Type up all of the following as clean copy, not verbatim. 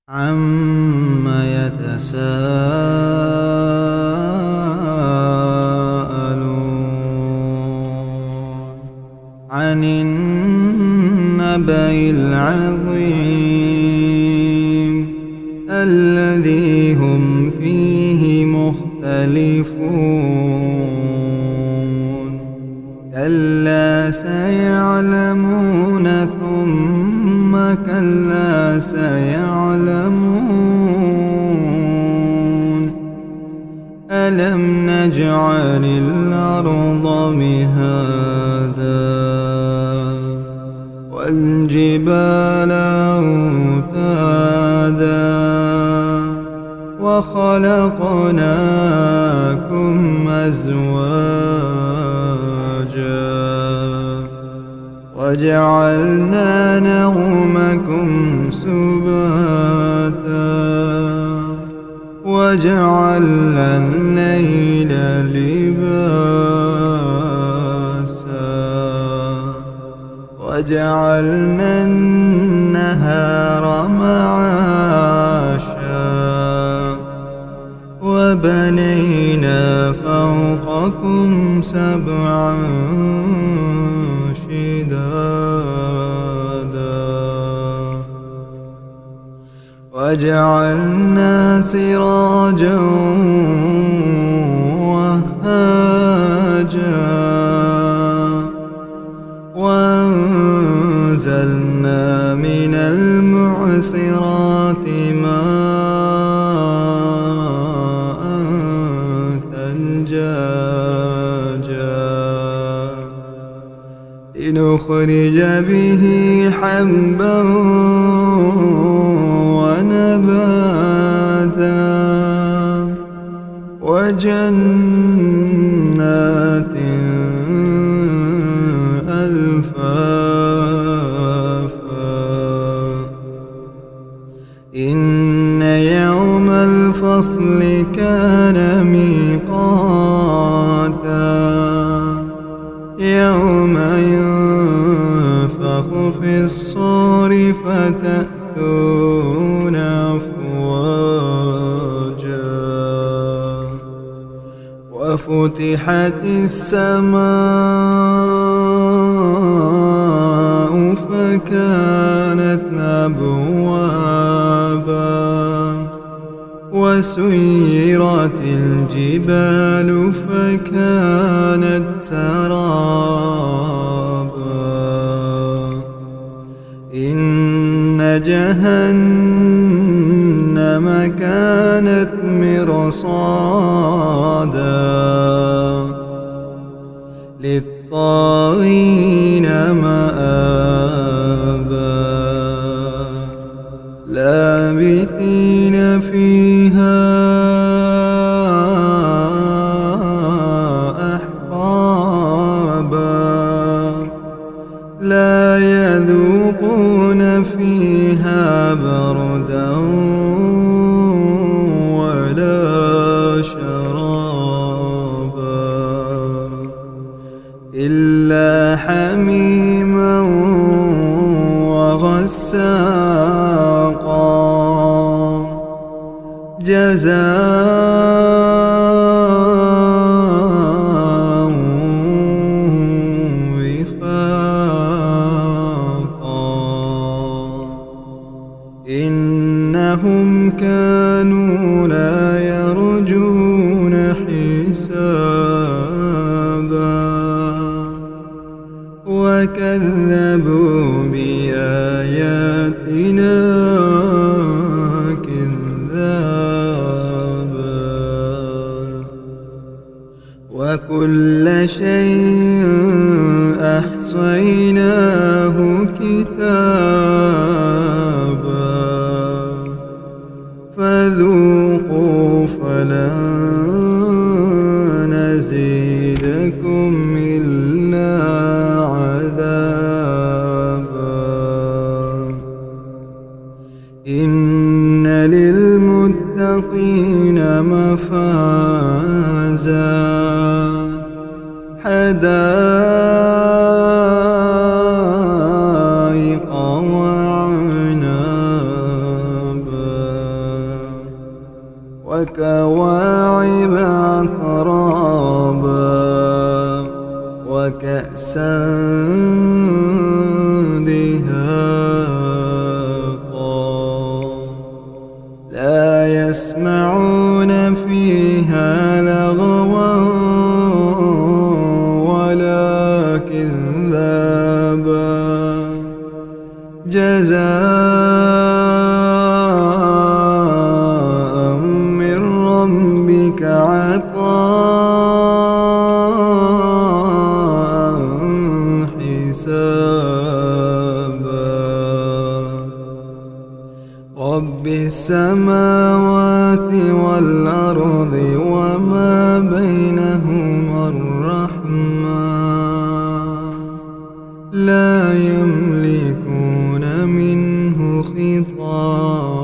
عَمَّ يَتَسَاءَلُونَ عَنِ النَّبَإِ الْعَظِيمِ الَّذِي هُمْ فِيهِ مُخْتَلِفُونَ كَلَّا سَيَعْلَمُونَ ثُمَّ كَلَّا سَيَعْلَمُونَ أَلَمْ نَجْعَلِ الْأَرْضَ مِهَادًا وَالْجِبَالَ أَوْتَادًا وَخَلَقْنَاكُمْ أَزْوَاجًا وَجَعَلْنَا نَوْمَكُمْ سُبَاتًا وَجَعَلْنَا اللَّيْلَ لِبَاسًا وَجَعَلْنَا النَّهَارَ مَعَاشًا وَبَنَيْنَا فَوْقَكُمْ سَبْعًا شِدَادًا وَجَعَلْنَا سِرَاجًا وَهَّاجًا وَأَنزَلْنَا مِنَ الْمُعْصِرَاتِ مَاءً ثَجَّاجًا لِنُخْرِجَ بِهِ حَبًّا وَنَبَاتًا وَجَنَّاتٍ أَلْفَافًا إِنَّ يَوْمَ الْفَصْلِ كَانَ مِيقَاتًا يَوْمَ يُنفَخُ فِي الصُّورِ فَتَأْتُونَ أَفْوَاجًا وَفُتِحَتِ السَّمَاءُ فَكَانَتْ أَبْوَابًا وَسُيِّرَتِ الْجِبَالُ فَكَانَتْ سَرَابًا إِنَّ جَهَنَّمَ كَانَتْ مِرْصَادًا لِلطَّاغِينَ مَآبًا لَابِثِينَ فِيهَا أَحْقَابًا لَا يَذُوقُونَ فِيهَا بَرْدًا وَلَا شَرَابًا إِلَّا حَمِيمًا وَغَسَّاقًا جَزَاءً وِفَاقًا إِنَّهُمْ كَانُوا لَا يَرْجُونَ حِسَابًا وَكَذَّبُوا بِآيَاتِنَا كِذَّابًا وَكُلَّ شَيْءٍ أَحْصَيْنَاهُ كِتَابًا فَذُوقُوا فَلَن نَّزِيدَكُمْ إِلَّا عَذَابًا إِنَّ لِلْمُتَّقِينَ مَفَازًا حَدَائِقَ وَأَعْنَابًا وكواعب أترابا وكأسا دهاقا لا يسمعون فيها لغوا ولا كذابا جزاء من ربك عطاء حسابا رب السماوات والأرض وما بينهما الرحمن لا يملكون منه خطابا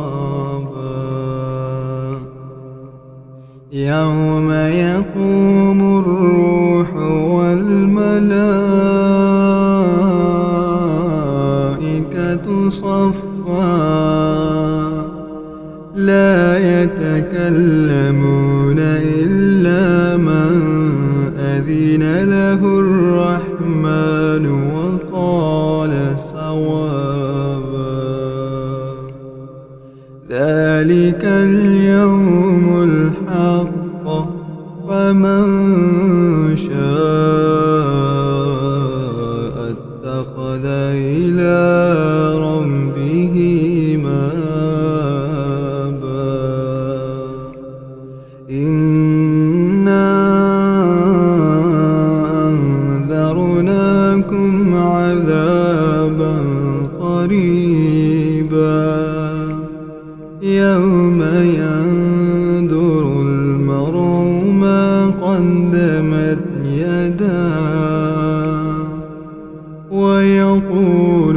يوم يقوم الروح والملائكة صفا لا يتكلمون إلا من أذن له الرحمن وقال صوابا ذلك اليوم الحق فمن شاء اتخذ إلى ربه مآبا إنا أنذرناكم عذابا قريبا يوم ينظر المرء ما قدمت يداه ويقول